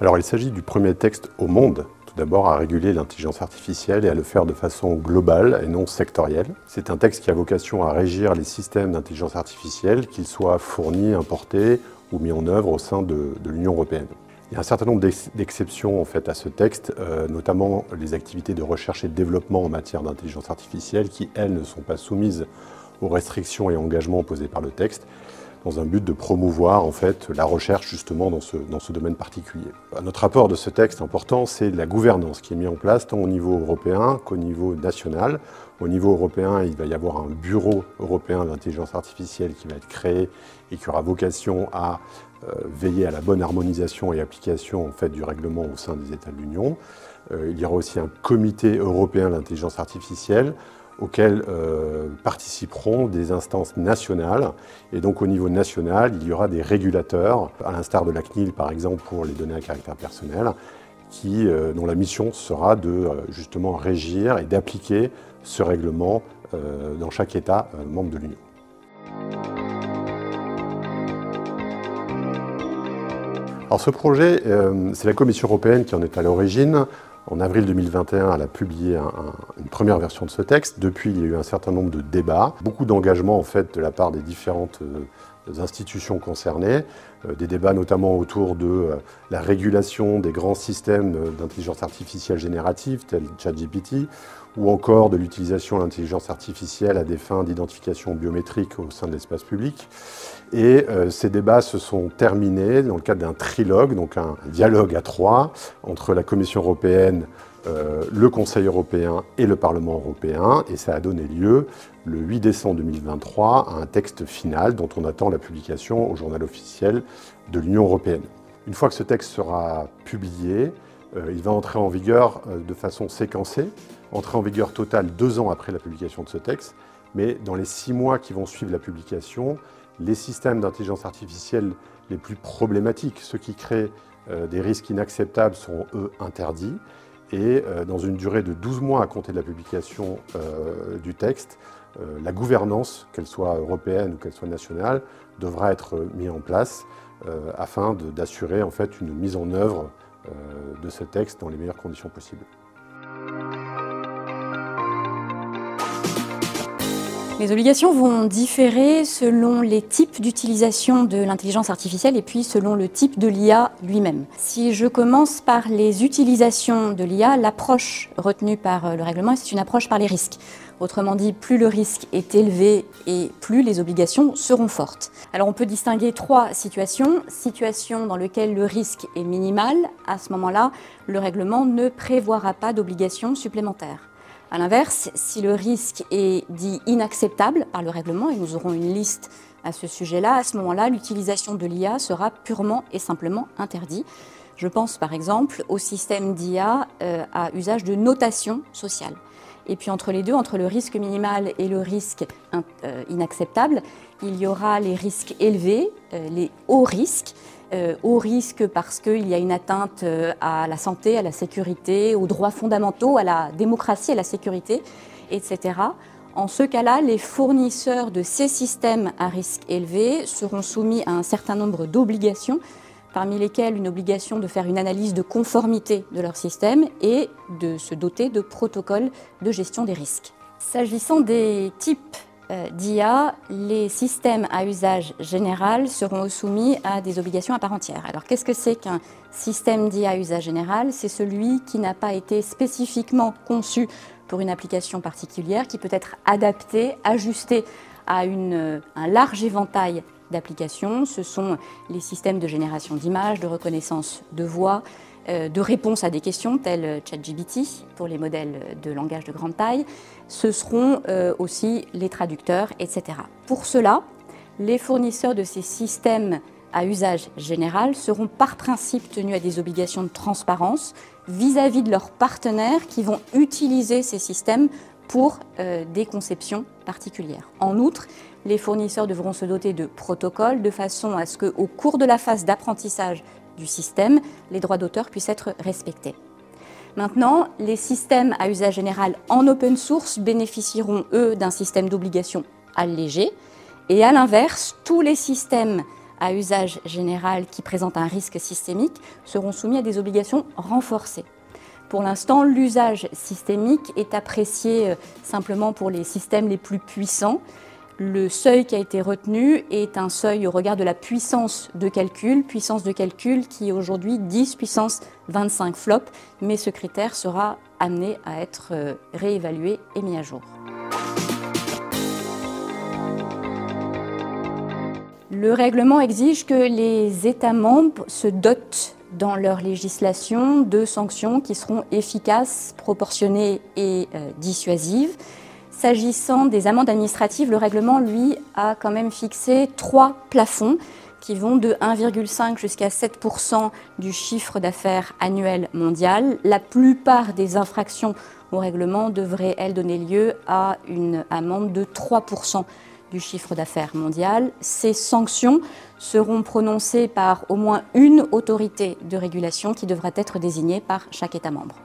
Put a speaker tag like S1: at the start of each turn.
S1: Alors il s'agit du premier texte au monde, tout d'abord à réguler l'intelligence artificielle et à le faire de façon globale et non sectorielle. C'est un texte qui a vocation à régir les systèmes d'intelligence artificielle, qu'ils soient fournis, importés ou mis en œuvre au sein de l'Union européenne. Il y a un certain nombre d'exceptions en fait, à ce texte, notamment les activités de recherche et de développement en matière d'intelligence artificielle qui, elles, ne sont pas soumises aux restrictions et engagements posés par le texte, dans un but de promouvoir en fait, la recherche justement dans ce domaine particulier. Notre apport de ce texte important, c'est la gouvernance qui est mise en place tant au niveau européen qu'au niveau national. Au niveau européen, il va y avoir un bureau européen d'intelligence artificielle qui va être créé et qui aura vocation à veiller à la bonne harmonisation et application en fait, du règlement au sein des États de l'Union. Il y aura aussi un comité européen d'intelligence artificielle auxquels participeront des instances nationales. Et donc au niveau national, il y aura des régulateurs, à l'instar de la CNIL par exemple pour les données à caractère personnel, dont la mission sera de justement régir et d'appliquer ce règlement dans chaque État membre de l'Union. Alors ce projet, c'est la Commission européenne qui en est à l'origine. En avril 2021, elle a publié une première version de ce texte. Depuis, il y a eu un certain nombre de débats, beaucoup d'engagements en fait de la part des différentes institutions concernées, des débats notamment autour de la régulation des grands systèmes d'intelligence artificielle générative tels ChatGPT, ou encore de l'utilisation de l'intelligence artificielle à des fins d'identification biométrique au sein de l'espace public. Et ces débats se sont terminés dans le cadre d'un trilogue, donc un dialogue à trois entre la Commission européenne, le Conseil européen et le Parlement européen, et ça a donné lieu le 8 décembre 2023 à un texte final dont on attend la publication au journal officiel de l'Union européenne. Une fois que ce texte sera publié, il va entrer en vigueur de façon séquencée, entrer en vigueur totale 2 ans après la publication de ce texte, mais dans les 6 mois qui vont suivre la publication, les systèmes d'intelligence artificielle les plus problématiques, ceux qui créent des risques inacceptables, seront eux interdits. Et dans une durée de 12 mois à compter de la publication du texte, la gouvernance, qu'elle soit européenne ou qu'elle soit nationale, devra être mise en place afin d'assurer en fait, une mise en œuvre de ce texte dans les meilleures conditions possibles.
S2: Les obligations vont différer selon les types d'utilisation de l'intelligence artificielle et puis selon le type de l'IA lui-même. Si je commence par les utilisations de l'IA, l'approche retenue par le règlement, c'est une approche par les risques. Autrement dit, plus le risque est élevé et plus les obligations seront fortes. Alors on peut distinguer 3 situations. Situation dans laquelle le risque est minimal, à ce moment-là, le règlement ne prévoira pas d'obligations supplémentaires. A l'inverse, si le risque est dit inacceptable par le règlement, et nous aurons une liste à ce sujet-là, à ce moment-là, l'utilisation de l'IA sera purement et simplement interdite. Je pense par exemple au système d'IA à usage de notation sociale. Et puis entre les deux, entre le risque minimal et le risque inacceptable, il y aura les risques élevés, les hauts risques. Haut risque parce qu'il y a une atteinte à la santé, à la sécurité, aux droits fondamentaux, à la démocratie, à la sécurité, etc. En ce cas-là, les fournisseurs de ces systèmes à risque élevé seront soumis à un certain nombre d'obligations, parmi lesquelles une obligation de faire une analyse de conformité de leur système et de se doter de protocoles de gestion des risques. S'agissant des types d'IA, les systèmes à usage général seront soumis à des obligations à part entière. Alors qu'est-ce que c'est qu'un système d'IA à usage général? C'est celui qui n'a pas été spécifiquement conçu pour une application particulière, qui peut être adapté, ajusté à un large éventail d'applications. Ce sont les systèmes de génération d'images, de reconnaissance de voix, de réponse à des questions telles ChatGPT pour les modèles de langage de grande taille. Ce seront aussi les traducteurs, etc. Pour cela, les fournisseurs de ces systèmes à usage général seront par principe tenus à des obligations de transparence vis-à-vis de leurs partenaires qui vont utiliser ces systèmes pour des conceptions particulières. En outre, les fournisseurs devront se doter de protocoles de façon à ce qu'au cours de la phase d'apprentissage du système, les droits d'auteur puissent être respectés. Maintenant, les systèmes à usage général en open source bénéficieront, eux, d'un système d'obligation allégé. Et à l'inverse, tous les systèmes à usage général qui présentent un risque systémique seront soumis à des obligations renforcées. Pour l'instant, l'usage systémique est apprécié simplement pour les systèmes les plus puissants. Le seuil qui a été retenu est un seuil au regard de la puissance de calcul qui est aujourd'hui 10 puissance 25 flops, mais ce critère sera amené à être réévalué et mis à jour. Le règlement exige que les États membres se dotent dans leur législation de sanctions qui seront efficaces, proportionnées et dissuasives. S'agissant des amendes administratives, le règlement, lui, a quand même fixé 3 plafonds qui vont de 1,5 jusqu'à 7% du chiffre d'affaires annuel mondial. La plupart des infractions au règlement devraient, elles, donner lieu à une amende de 3% du chiffre d'affaires mondial. Ces sanctions seront prononcées par au moins une autorité de régulation qui devra être désignée par chaque État membre.